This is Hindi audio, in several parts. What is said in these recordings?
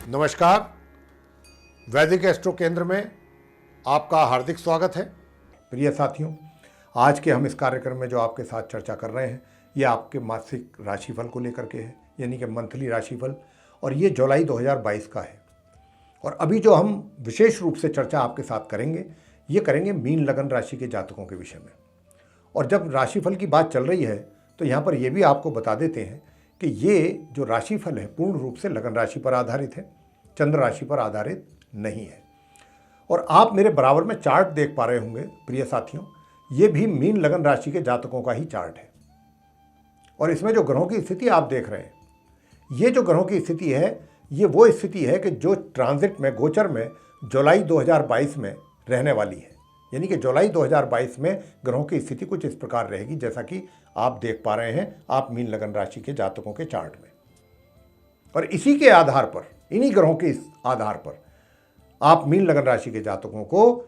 नमस्कार। वैदिक एस्ट्रो केंद्र में आपका हार्दिक स्वागत है। प्रिय साथियों, आज के हम इस कार्यक्रम में जो आपके साथ चर्चा कर रहे हैं ये आपके मासिक राशिफल को लेकर के है, यानी कि मंथली राशिफल, और ये जुलाई 2022 का है। और अभी जो हम विशेष रूप से चर्चा आपके साथ करेंगे ये करेंगे मीन लगन राशि के जातकों के विषय में। और जब राशिफल की बात चल रही है तो यहाँ पर यह भी आपको बता देते हैं कि ये जो राशिफल है पूर्ण रूप से लगन राशि पर आधारित है, चंद्र राशि पर आधारित नहीं है। और आप मेरे बराबर में चार्ट देख पा रहे होंगे प्रिय साथियों, ये भी मीन लगन राशि के जातकों का ही चार्ट है। और इसमें जो ग्रहों की स्थिति आप देख रहे हैं, ये जो ग्रहों की स्थिति है ये वो स्थिति है कि जो ट्रांजिट में, गोचर में जुलाई 2022 में रहने वाली है। यानी कि जुलाई 2022 में ग्रहों की स्थिति कुछ इस प्रकार रहेगी जैसा कि आप देख पा रहे हैं आप मीन लगन राशि के जातकों के चार्ट में। और इसी के आधार पर, इन्हीं ग्रहों के इस आधार पर आप मीन लगन राशि के जातकों को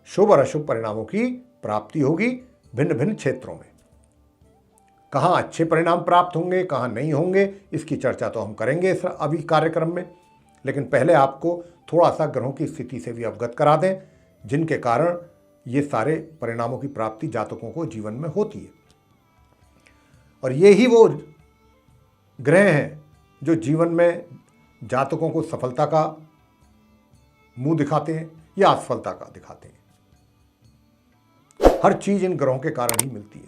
शुभ और अशुभ परिणामों की प्राप्ति होगी भिन्न भिन्न क्षेत्रों में। कहाँ अच्छे परिणाम प्राप्त होंगे, कहाँ नहीं होंगे, इसकी चर्चा तो हम करेंगे इस अभी कार्यक्रम में। लेकिन पहले आपको थोड़ा सा ग्रहों की स्थिति से भी अवगत करा दें जिनके कारण ये सारे परिणामों की प्राप्ति जातकों को जीवन में होती है। और ये ही वो ग्रह हैं जो जीवन में जातकों को सफलता का मुंह दिखाते हैं या असफलता का दिखाते हैं। हर चीज इन ग्रहों के कारण ही मिलती है।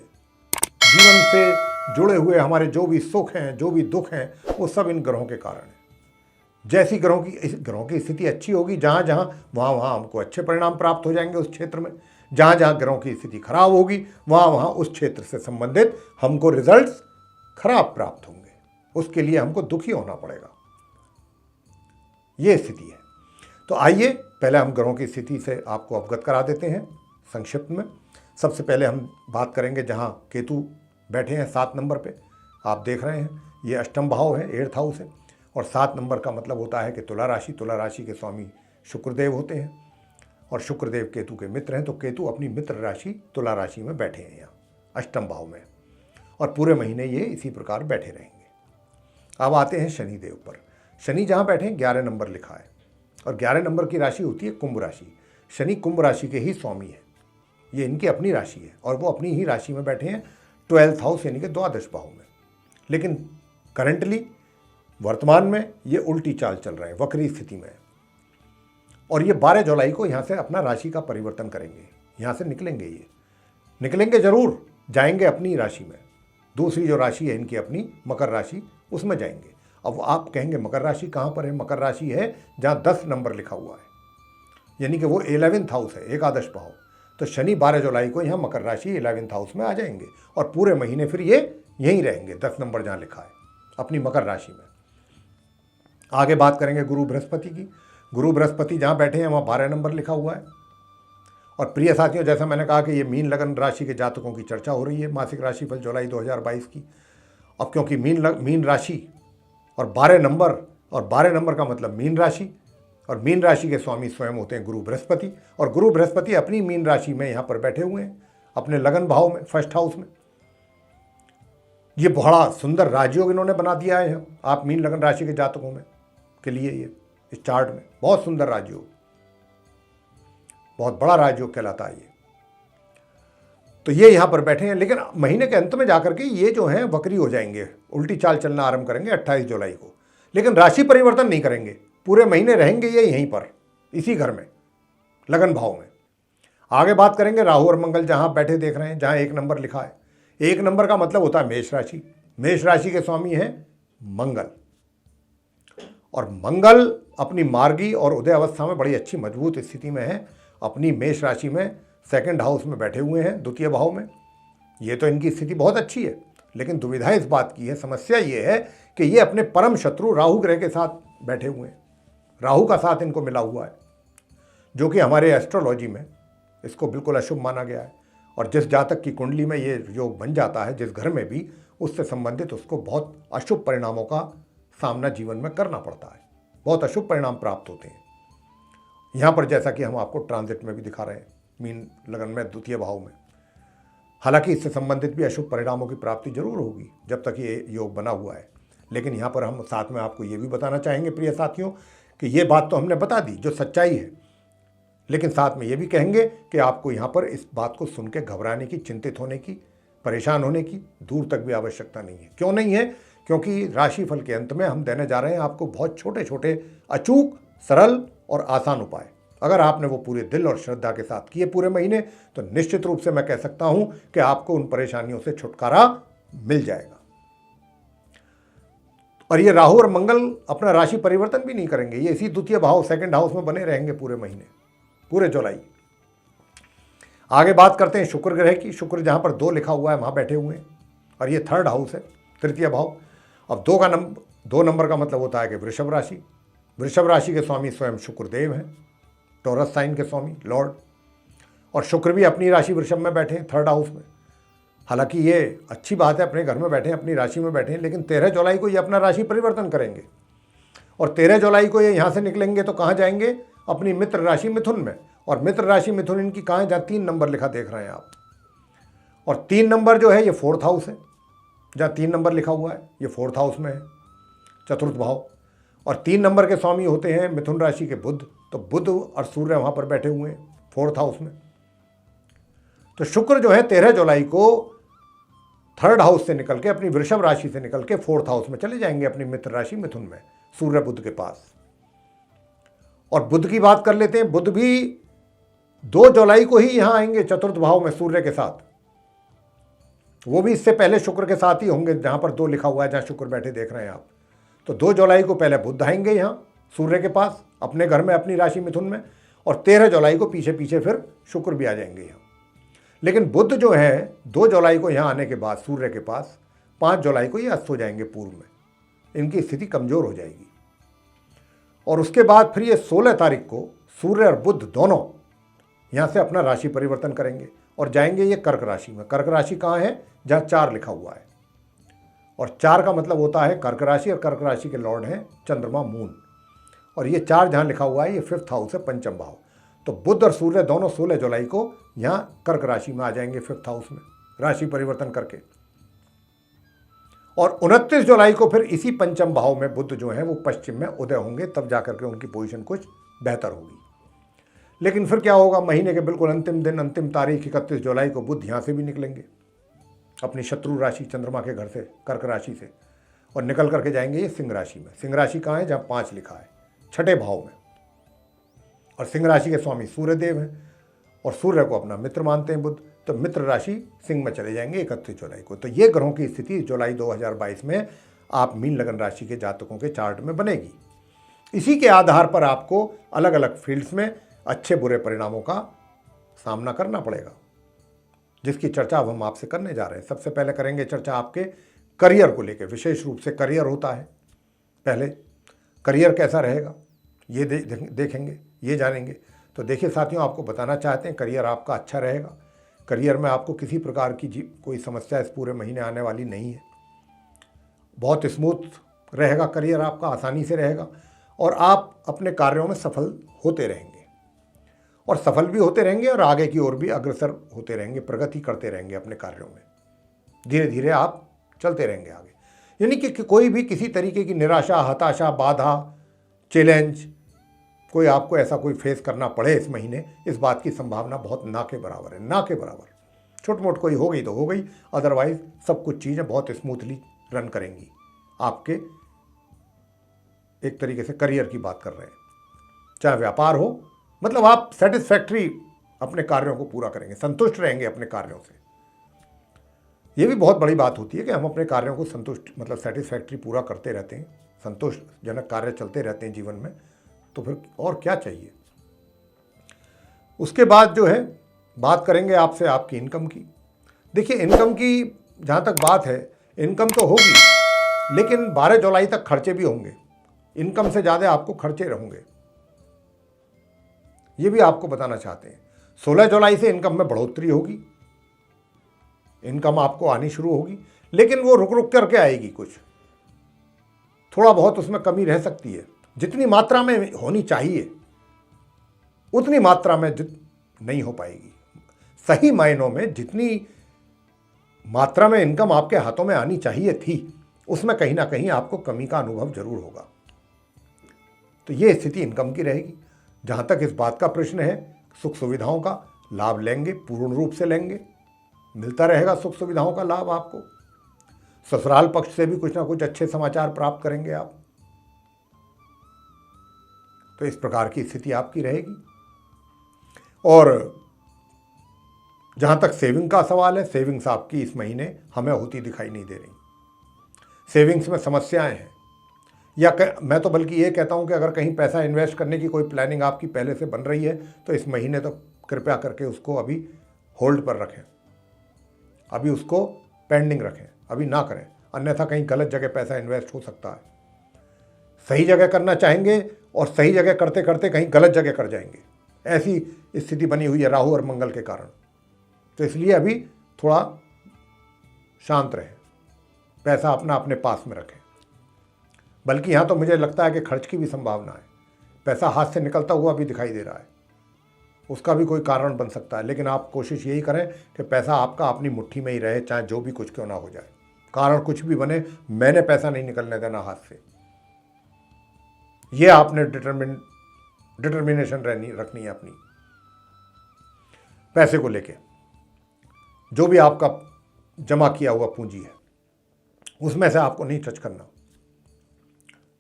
जीवन से जुड़े हुए हमारे जो भी सुख हैं, जो भी दुख हैं, वो सब इन ग्रहों के कारण है। जैसी ग्रहों की स्थिति अच्छी होगी जहां जहां वहां हमको अच्छे परिणाम प्राप्त हो जाएंगे उस क्षेत्र में। जहां जहां ग्रहों की स्थिति खराब होगी वहां उस क्षेत्र से संबंधित हमको रिजल्ट्स खराब प्राप्त होंगे। उसके लिए हमको दुखी होना पड़ेगा। ये स्थिति है। तो आइए पहले हम ग्रहों की स्थिति से आपको अवगत करा देते हैं संक्षिप्त में। सबसे पहले हम बात करेंगे जहां केतु बैठे हैं 7 नंबर पे। आप देख रहे हैं ये अष्टम भाव है, 8th हाउस है। और 7 नंबर का मतलब होता है कि तुला राशि के स्वामी शुक्रदेव होते हैं। और शुक्रदेव केतु के मित्र हैं, तो केतु अपनी मित्र राशि तुला राशि में बैठे हैं यहाँ अष्टम भाव में। और पूरे महीने ये इसी प्रकार बैठे रहेंगे। अब आते हैं शनिदेव पर। शनि जहाँ बैठे हैं 11 नंबर लिखा है। और 11 नंबर की राशि होती है कुंभ राशि। शनि कुंभ राशि के ही स्वामी है, ये इनकी अपनी राशि है। और वो अपनी ही राशि में बैठे हैं 12th हाउस यानी कि द्वादश भाव में। लेकिन करंटली वर्तमान में ये उल्टी चाल चल रहे हैं, वक्री स्थिति में। और ये 12 जुलाई को यहाँ से अपना राशि का परिवर्तन करेंगे। यहाँ से निकलेंगे, ये निकलेंगे जरूर, जाएंगे अपनी राशि में। दूसरी जो राशि है इनकी अपनी मकर राशि, उसमें जाएंगे। अब आप कहेंगे मकर राशि कहाँ पर है? मकर राशि है जहाँ 10 नंबर लिखा हुआ है, यानी कि वो 11th हाउस है, एकादश भाव। तो शनि 12 जुलाई को यहाँ मकर राशि 11th हाउस में आ जाएंगे और पूरे महीने फिर ये यहीं रहेंगे 10 नंबर जहाँ लिखा है, अपनी मकर राशि में। आगे बात करेंगे गुरु बृहस्पति की। गुरु बृहस्पति जहाँ बैठे हैं वहाँ 12 नंबर लिखा हुआ है। और प्रिय साथियों, जैसा मैंने कहा कि ये मीन लगन राशि के जातकों की चर्चा हो रही है मासिक राशिफल जुलाई 2022 की। अब क्योंकि मीन राशि और 12 नंबर, और 12 नंबर का मतलब मीन राशि, और मीन राशि के स्वामी स्वयं होते हैं गुरु बृहस्पति। और गुरु बृहस्पति अपनी मीन राशि में यहाँ पर बैठे हुए हैं अपने लगन भाव में, 1st हाउस में। ये बड़ा सुंदर राजयोग इन्होंने बना दिया है आप मीन लगन राशि के जातकों में के लिए। ये इस चार्ट में बहुत सुंदर राजयोग, बहुत बड़ा राजयोग कहलाता है ये। तो ये यहाँ पर बैठे हैं, लेकिन महीने के अंत में जाकर के ये जो हैं वक्री हो जाएंगे, उल्टी चाल चलना आरंभ करेंगे 28 जुलाई को। लेकिन राशि परिवर्तन नहीं करेंगे, पूरे महीने रहेंगे ये यहीं पर, इसी घर में, लगन भाव में। आगे बात करेंगे राहु और मंगल जहाँ बैठे देख रहे हैं, जहाँ 1 नंबर लिखा है। 1 नंबर का मतलब होता है मेष राशि। मेष राशि के स्वामी हैं मंगल। और मंगल अपनी मार्गी और उदय अवस्था में बड़ी अच्छी मजबूत स्थिति में है, अपनी मेष राशि में 2nd हाउस में बैठे हुए हैं, द्वितीय भाव में। ये तो इनकी स्थिति बहुत अच्छी है, लेकिन दुविधा इस बात की है, समस्या ये है कि ये अपने परम शत्रु राहु ग्रह के साथ बैठे हुए हैं। राहु का साथ इनको मिला हुआ है, जो कि हमारे एस्ट्रोलॉजी में इसको बिल्कुल अशुभ माना गया है। और जिस जातक की कुंडली में ये योग बन जाता है, जिस घर में भी, उससे संबंधित उसको बहुत अशुभ परिणामों का सामना जीवन में करना पड़ता है, बहुत अशुभ परिणाम प्राप्त होते हैं। यहाँ पर जैसा कि हम आपको ट्रांजिट में भी दिखा रहे हैं, मीन लगन में द्वितीय भाव में। हालांकि इससे संबंधित भी अशुभ परिणामों की प्राप्ति जरूर होगी जब तक ये योग बना हुआ है। लेकिन यहाँ पर हम साथ में आपको ये भी बताना चाहेंगे प्रिय साथियों कि ये बात तो हमने बता दी जो सच्चाई है, लेकिन साथ में ये भी कहेंगे कि आपको यहाँ पर इस बात को सुन के घबराने की, चिंतित होने की, परेशान होने की दूर तक भी आवश्यकता नहीं है। क्यों नहीं है? क्योंकि राशिफल के अंत में हम देने जा रहे हैं आपको बहुत छोटे छोटे, अचूक, सरल और आसान उपाय। अगर आपने वो पूरे दिल और श्रद्धा के साथ किए पूरे महीने, तो निश्चित रूप से मैं कह सकता हूं कि आपको उन परेशानियों से छुटकारा मिल जाएगा। और ये राहु और मंगल अपना राशि परिवर्तन भी नहीं करेंगे, ये इसी द्वितीय भाव, सेकंड हाउस में बने रहेंगे पूरे महीने, पूरे जुलाई। आगे बात करते हैं शुक्र ग्रह की। शुक्र जहां पर 2 लिखा हुआ है वहां बैठे हुए हैं, और ये थर्ड हाउस है, तृतीय भाव। अब 2 नंबर का मतलब होता है कि वृषभ राशि। वृषभ राशि के स्वामी स्वयं शुक्रदेव हैं, टॉरस साइन के स्वामी, लॉर्ड। और शुक्र भी अपनी राशि वृषभ में बैठे हैं, थर्ड हाउस में। हालांकि ये अच्छी बात है, अपने घर में बैठे हैं, अपनी राशि में बैठे हैं, लेकिन 13 जुलाई को ये अपना राशि परिवर्तन करेंगे। और 13 जुलाई को ये यहाँ से निकलेंगे तो कहाँ जाएंगे? अपनी मित्र राशि मिथुन में। और मित्र राशि मिथुन इनकी कहाँ है? जहाँ 3 नंबर लिखा देख रहे हैं आप। और 3 नंबर जो है ये 4th हाउस है, जहाँ 3 नंबर लिखा हुआ है ये 4th हाउस में है, चतुर्थ भाव। और 3 नंबर के स्वामी होते हैं मिथुन राशि के बुध, तो बुध और सूर्य वहाँ पर बैठे हुए हैं 4th हाउस में। तो शुक्र जो है 13 जुलाई को 3rd हाउस से निकल के, अपनी वृषभ राशि से निकल के 4th हाउस में चले जाएंगे, अपनी मित्र राशि मिथुन में, सूर्य बुध के पास। और बुध की बात कर लेते हैं। बुध भी 2 जुलाई को ही यहां आएंगे चतुर्थ भाव में सूर्य के साथ। वो भी इससे पहले शुक्र के साथ ही होंगे, जहां पर 2 लिखा हुआ है, जहां शुक्र बैठे देख रहे हैं आप। तो 2 जुलाई को पहले बुध आएंगे यहां सूर्य के पास, अपने घर में, अपनी राशि मिथुन में। और 13 जुलाई को पीछे पीछे फिर शुक्र भी आ जाएंगे यहाँ। लेकिन बुध जो है 2 जुलाई को यहाँ आने के बाद सूर्य के पास 5 जुलाई को ये अस्त हो जाएंगे पूर्व में, इनकी स्थिति कमजोर हो जाएगी। और उसके बाद फिर ये 16 तारीख को सूर्य और बुध दोनों यहाँ से अपना राशि परिवर्तन करेंगे और जाएंगे ये कर्क राशि में। कर्क राशि कहाँ है? जहाँ 4 लिखा हुआ है। और 4 का मतलब होता है कर्क राशि, और कर्क राशि के लॉर्ड हैं चंद्रमा, मून। और ये 4 जहाँ लिखा हुआ है ये 5th हाउस है, पंचम भाव। तो बुध और सूर्य दोनों 16 जुलाई को यहाँ कर्क राशि में आ जाएंगे 5th हाउस में, राशि परिवर्तन करके। और 29 जुलाई को फिर इसी पंचम भाव में बुध जो है वो पश्चिम में उदय होंगे, तब जाकर के उनकी पोजीशन कुछ बेहतर होगी। लेकिन फिर क्या होगा? महीने के बिल्कुल अंतिम दिन, अंतिम तारीख 31 जुलाई को बुध यहाँ से भी निकलेंगे अपनी शत्रु राशि चंद्रमा के घर से, कर्क राशि से, और निकल करके जाएंगे ये सिंह राशि में। सिंह राशि कहाँ है? जहाँ 5 लिखा है, 6ठे भाव में। और सिंह राशि के स्वामी सूर्यदेव हैं, और सूर्य को अपना मित्र मानते हैं बुध। तो मित्र राशि सिंह में चले जाएंगे 31 जुलाई को। तो ये ग्रहों की स्थिति जुलाई 2022 में आप मीन लगन राशि के जातकों के चार्ट में बनेगी। इसी के आधार पर आपको अलग अलग फील्ड्स में अच्छे बुरे परिणामों का सामना करना पड़ेगा, जिसकी चर्चा अब हम आपसे करने जा रहे हैं। सबसे पहले करेंगे चर्चा आपके करियर को लेकर, विशेष रूप से करियर होता है। पहले करियर कैसा रहेगा ये देखेंगे, ये जानेंगे। तो देखिए साथियों, आपको बताना चाहते हैं करियर आपका अच्छा रहेगा। करियर में आपको किसी प्रकार की कोई समस्या इस पूरे महीने आने वाली नहीं है। बहुत स्मूथ रहेगा करियर आपका, आसानी से रहेगा, और आप अपने कार्यों में सफल होते रहेंगे, और सफल भी होते रहेंगे, और आगे की ओर भी अग्रसर होते रहेंगे, प्रगति करते रहेंगे अपने कार्यों में। धीरे धीरे आप चलते रहेंगे आगे। यानी कि कोई भी किसी तरीके की निराशा, हताशा, बाधा, चैलेंज कोई आपको ऐसा कोई फेस करना पड़े इस महीने, इस बात की संभावना बहुत ना के बराबर है, ना के बराबर। छोट मोट कोई हो गई तो हो गई, अदरवाइज सब कुछ चीज़ें बहुत स्मूथली रन करेंगी आपके। एक तरीके से करियर की बात कर रहे हैं, चाहे व्यापार हो, मतलब आप सेटिस्फैक्ट्री अपने कार्यों को पूरा करेंगे, संतुष्ट रहेंगे अपने कार्यों से। ये भी बहुत बड़ी बात होती है कि हम अपने कार्यों को संतुष्ट, मतलब सेटिस्फैक्ट्री पूरा करते रहते हैं, संतोषजनक कार्य चलते रहते हैं जीवन में, तो फिर और क्या चाहिए। उसके बाद जो है बात करेंगे आपसे आपकी इनकम की। देखिए इनकम की जहाँ तक बात है, इनकम तो होगी, लेकिन 12 जुलाई तक खर्चे भी होंगे। इनकम से ज़्यादा आपको खर्चे रहेंगे, ये भी आपको बताना चाहते हैं। 16 जुलाई से इनकम में बढ़ोतरी होगी, इनकम आपको आनी शुरू होगी, लेकिन वो रुक रुक करके आएगी, कुछ थोड़ा बहुत उसमें कमी रह सकती है। जितनी मात्रा में होनी चाहिए उतनी मात्रा में नहीं हो पाएगी। सही मायनों में जितनी मात्रा में इनकम आपके हाथों में आनी चाहिए थी, उसमें कहीं ना कहीं आपको कमी का अनुभव जरूर होगा। तो ये स्थिति इनकम की रहेगी। जहाँ तक इस बात का प्रश्न है, सुख सुविधाओं का लाभ लेंगे, पूर्ण रूप से लेंगे, मिलता रहेगा सुख सुविधाओं का लाभ आपको। ससुराल पक्ष से भी कुछ ना कुछ अच्छे समाचार प्राप्त करेंगे आप। तो इस प्रकार की स्थिति आपकी रहेगी। और जहाँ तक सेविंग का सवाल है, सेविंग्स आपकी इस महीने हमें होती दिखाई नहीं दे रही। सेविंग्स में समस्याएं हैं, या मैं तो बल्कि ये कहता हूँ कि अगर कहीं पैसा इन्वेस्ट करने की कोई प्लानिंग आपकी पहले से बन रही है तो इस महीने तो कृपया करके उसको अभी होल्ड पर रखें, अभी उसको पेंडिंग रखें, अभी ना करें, अन्यथा कहीं गलत जगह पैसा इन्वेस्ट हो सकता है। सही जगह करना चाहेंगे और सही जगह करते करते कहीं गलत जगह कर जाएंगे, ऐसी स्थिति बनी हुई है राहु और मंगल के कारण। तो इसलिए अभी थोड़ा शांत रहें, पैसा अपना अपने पास में रखें। बल्कि यहाँ तो मुझे लगता है कि खर्च की भी संभावना है, पैसा हाथ से निकलता हुआ भी दिखाई दे रहा है, उसका भी कोई कारण बन सकता है। लेकिन आप कोशिश यही करें कि पैसा आपका अपनी मुट्ठी में ही रहे, चाहे जो भी कुछ क्यों ना हो जाए, कारण कुछ भी बने, मैंने पैसा नहीं निकलने देना हाथ से। ये आपने डिटर्मिनेशन रखनी है अपनी पैसे को लेके। जो भी आपका जमा किया हुआ पूंजी है उसमें से आपको नहीं टच करना,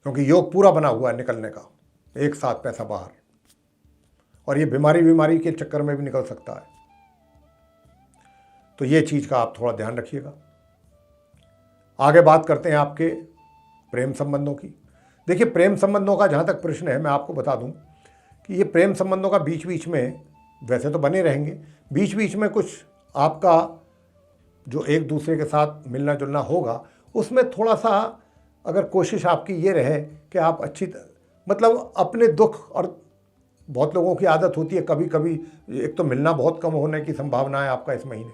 क्योंकि योग पूरा बना हुआ है निकलने का, एक साथ पैसा बाहर, और ये बीमारी के चक्कर में भी निकल सकता है। तो ये चीज़ का आप थोड़ा ध्यान रखिएगा। आगे बात करते हैं आपके प्रेम संबंधों की। देखिए, प्रेम संबंधों का जहाँ तक प्रश्न है, मैं आपको बता दूं कि ये प्रेम संबंधों का बीच बीच में वैसे तो बने रहेंगे, बीच बीच में कुछ आपका जो एक दूसरे के साथ मिलना जुलना होगा, उसमें थोड़ा सा अगर कोशिश आपकी ये रहे कि आप मतलब अपने दुख, और बहुत लोगों की आदत होती है कभी कभी, एक तो मिलना बहुत कम होने की संभावना है आपका इस महीने,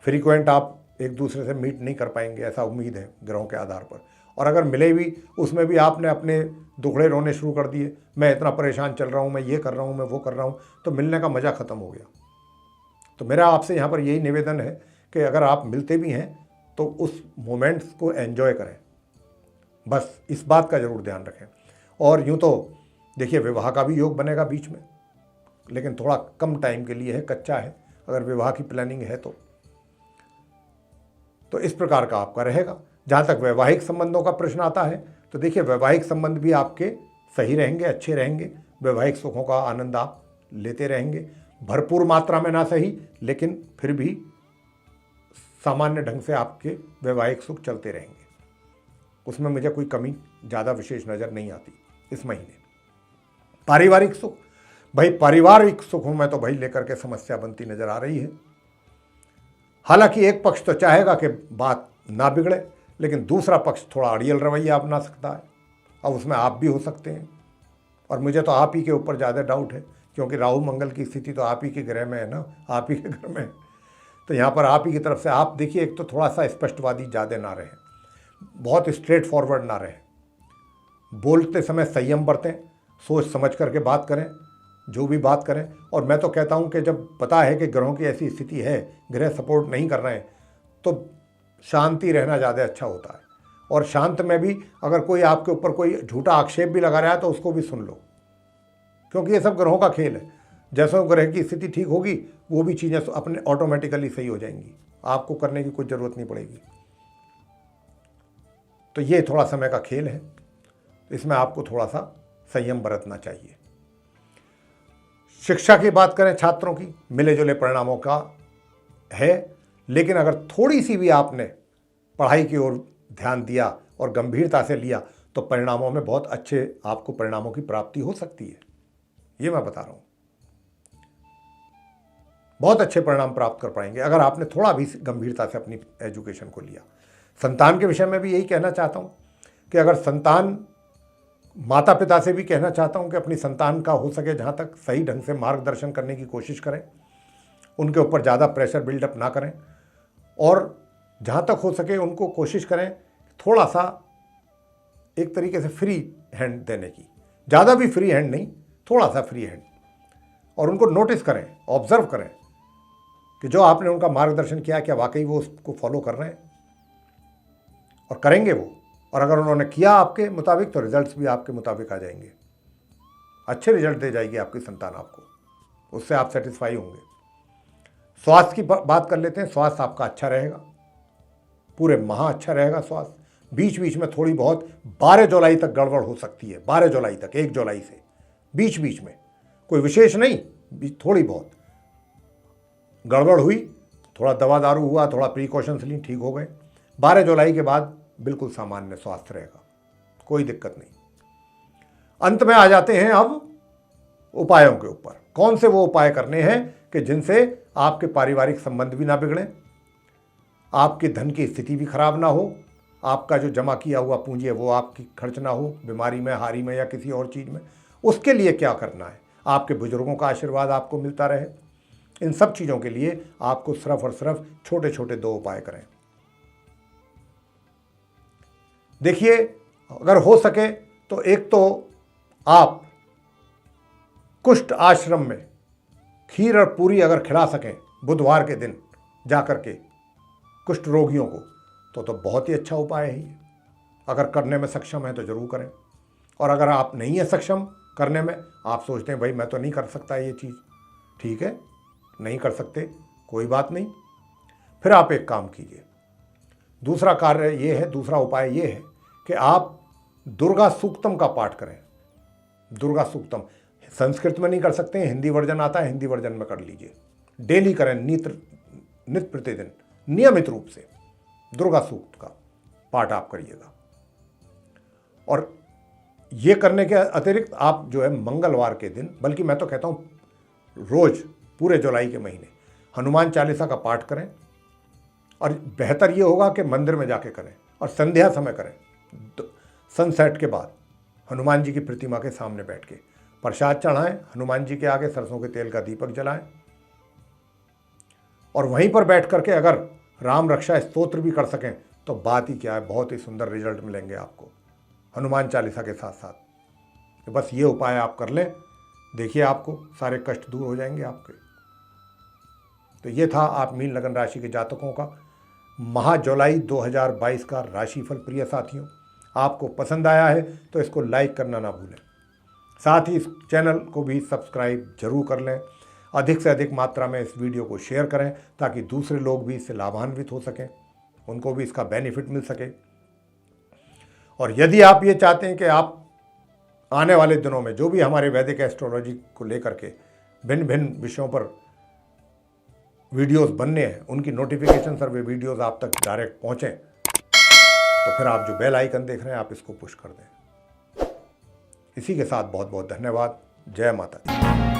फ्रीक्वेंट आप एक दूसरे से मीट नहीं कर पाएंगे, ऐसा उम्मीद है ग्रहों के आधार पर। और अगर मिले भी, उसमें भी आपने अपने दुखड़े रोने शुरू कर दिए, मैं इतना परेशान चल रहा हूँ, मैं ये कर रहा हूँ, मैं वो कर रहा हूँ, तो मिलने का मज़ा ख़त्म हो गया। तो मेरा आपसे यहाँ पर यही निवेदन है कि अगर आप मिलते भी हैं तो उस मोमेंट्स को एंजॉय करें, बस इस बात का ज़रूर ध्यान रखें। और यूँ तो देखिए, विवाह का भी योग बनेगा बीच में, लेकिन थोड़ा कम टाइम के लिए है, कच्चा है, अगर विवाह की प्लानिंग है तो इस प्रकार का आपका रहेगा। जहाँ तक वैवाहिक संबंधों का प्रश्न आता है, तो देखिए, वैवाहिक संबंध भी आपके सही रहेंगे, अच्छे रहेंगे, वैवाहिक सुखों का आनंद आप लेते रहेंगे, भरपूर मात्रा में ना सही, लेकिन फिर भी सामान्य ढंग से आपके वैवाहिक सुख चलते रहेंगे, उसमें मुझे कोई कमी ज़्यादा विशेष नज़र नहीं आती इस महीने। पारिवारिक सुख, भाई पारिवारिक सुखों में तो भाई लेकर के समस्या बनती नजर आ रही है। हालांकि एक पक्ष तो चाहेगा कि बात ना बिगड़े, लेकिन दूसरा पक्ष थोड़ा अड़ियल रवैया अपना सकता है, अब उसमें आप भी हो सकते हैं। और मुझे तो आप ही के ऊपर ज़्यादा डाउट है, क्योंकि राहु मंगल की स्थिति तो आप ही के ग्रह में है ना, आप ही के घर में है। तो यहाँ पर आप ही की तरफ से आप देखिए, एक तो थोड़ा सा स्पष्टवादी ज़्यादा ना रहे, बहुत स्ट्रेट फॉरवर्ड ना रहे, बोलते समय संयम बरतें, सोच समझ करके बात करें, जो भी बात करें। और मैं तो कहता हूं कि जब पता है कि ग्रहों की ऐसी स्थिति है, ग्रह सपोर्ट नहीं कर रहे हैं, तो शांति रहना ज़्यादा अच्छा होता है। और शांत में भी अगर कोई आपके ऊपर कोई झूठा आक्षेप भी लगा रहा है तो उसको भी सुन लो, क्योंकि ये सब ग्रहों का खेल है। जैसे ग्रह की स्थिति ठीक होगी, वो भी चीज़ें अपने ऑटोमेटिकली सही हो जाएंगी, आपको करने की कोई ज़रूरत नहीं पड़ेगी। तो ये थोड़ा समय का खेल है, इसमें आपको थोड़ा सा संयम बरतना चाहिए। शिक्षा की बात करें, छात्रों की मिले जुले परिणामों का है, लेकिन अगर थोड़ी सी भी आपने पढ़ाई की ओर ध्यान दिया और गंभीरता से लिया तो परिणामों में बहुत अच्छे आपको परिणामों की प्राप्ति हो सकती है। ये मैं बता रहा हूं, बहुत अच्छे परिणाम प्राप्त कर पाएंगे अगर आपने थोड़ा भी गंभीरता से अपनी एजुकेशन को लिया। संतान के विषय में भी यही कहना चाहता हूं कि अगर संतान, माता पिता से भी कहना चाहता हूं कि अपनी संतान का हो सके जहां तक सही ढंग से मार्गदर्शन करने की कोशिश करें, उनके ऊपर ज़्यादा प्रेशर बिल्डअप ना करें, और जहां तक हो सके उनको कोशिश करें थोड़ा सा एक तरीके से फ्री हैंड देने की, ज़्यादा भी फ्री हैंड नहीं, थोड़ा सा फ्री हैंड। और उनको नोटिस करें, ऑब्जर्व करें कि जो आपने उनका मार्गदर्शन किया क्या वाकई वो उसको फॉलो कर रहे हैं, और करेंगे वो और अगर उन्होंने किया आपके मुताबिक तो रिजल्ट्स भी आपके मुताबिक आ जाएंगे। अच्छे रिजल्ट दे जाएगी आपकी संतान आपको, उससे आप सेटिस्फाई होंगे। स्वास्थ्य की बात कर लेते हैं। स्वास्थ्य आपका अच्छा रहेगा, पूरे माह अच्छा रहेगा स्वास्थ्य। बीच बीच में थोड़ी बहुत 12 जुलाई तक गड़बड़ हो सकती है, 12 जुलाई तक, 1 जुलाई से बीच बीच में, कोई विशेष नहीं, थोड़ी बहुत गड़बड़ हुई, थोड़ा दवा दारू हुआ, थोड़ा प्रिकॉशंस ली, ठीक हो गए। 12 जुलाई के बाद बिल्कुल सामान्य स्वास्थ्य रहेगा, कोई दिक्कत नहीं। अंत में आ जाते हैं अब उपायों के ऊपर। कौन से वो उपाय करने हैं कि जिनसे आपके पारिवारिक संबंध भी ना बिगड़ें, आपके धन की स्थिति भी खराब ना हो, आपका जो जमा किया हुआ पूंजी है वो आपकी खर्च ना हो बीमारी में, हारी में या किसी और चीज़ में। उसके लिए क्या करना है? आपके बुजुर्गों का आशीर्वाद आपको मिलता रहे। इन सब चीज़ों के लिए आपको सिर्फ और सिर्फ छोटे छोटे 2 उपाय करें। देखिए, अगर हो सके तो एक तो आप कुष्ठ आश्रम में खीर और पूरी अगर खिला सकें बुधवार के दिन जाकर के कुष्ठ रोगियों को, तो बहुत ही अच्छा उपाय है ये। अगर करने में सक्षम है तो जरूर करें। और अगर आप नहीं है सक्षम करने में, आप सोचते हैं भाई मैं तो नहीं कर सकता ये चीज़, ठीक है, नहीं कर सकते, कोई बात नहीं। फिर आप एक काम कीजिए, दूसरा कार्य ये है, दूसरा उपाय ये है कि आप दुर्गा सूक्तम का पाठ करें। दुर्गा सूक्तम संस्कृत में नहीं कर सकते हैं, हिंदी वर्जन आता है, हिंदी वर्जन में कर लीजिए। डेली करें, नित्य प्रतिदिन नियमित रूप से दुर्गा सूक्त का पाठ आप करिएगा। और ये करने के अतिरिक्त आप जो है मंगलवार के दिन, बल्कि मैं तो कहता हूँ रोज पूरे जुलाई के महीने हनुमान चालीसा का पाठ करें। और बेहतर ये होगा कि मंदिर में जाके करें और संध्या समय करें, सनसेट के बाद हनुमान जी की प्रतिमा के सामने बैठ के प्रसाद चढ़ाएं, हनुमान जी के आगे सरसों के तेल का दीपक जलाएं। और वहीं पर बैठ करके अगर राम रक्षा स्तोत्र भी कर सकें तो बात ही क्या है, बहुत ही सुंदर रिजल्ट मिलेंगे आपको हनुमान चालीसा के साथ साथ। तो बस ये उपाय आप कर लें, देखिए आपको सारे कष्ट दूर हो जाएंगे आपके। तो ये था आप मीन लगन राशि के जातकों का माह जुलाई 2022 का राशिफल। प्रिय साथियों, आपको पसंद आया है तो इसको लाइक करना ना भूलें, साथ ही इस चैनल को भी सब्सक्राइब जरूर कर लें। अधिक से अधिक मात्रा में इस वीडियो को शेयर करें ताकि दूसरे लोग भी इससे लाभान्वित हो सकें, उनको भी इसका बेनिफिट मिल सके। और यदि आप ये चाहते हैं कि आप आने वाले दिनों में जो भी हमारे वैदिक एस्ट्रोलॉजी को लेकर के भिन्न भिन्न विषयों पर वीडियोस बनने हैं, उनकी नोटिफिकेशन और वे वीडियोस आप तक डायरेक्ट पहुंचें, तो फिर आप जो बेल आइकन देख रहे हैं आप इसको पुश कर दें। इसी के साथ बहुत बहुत धन्यवाद। जय माता दी।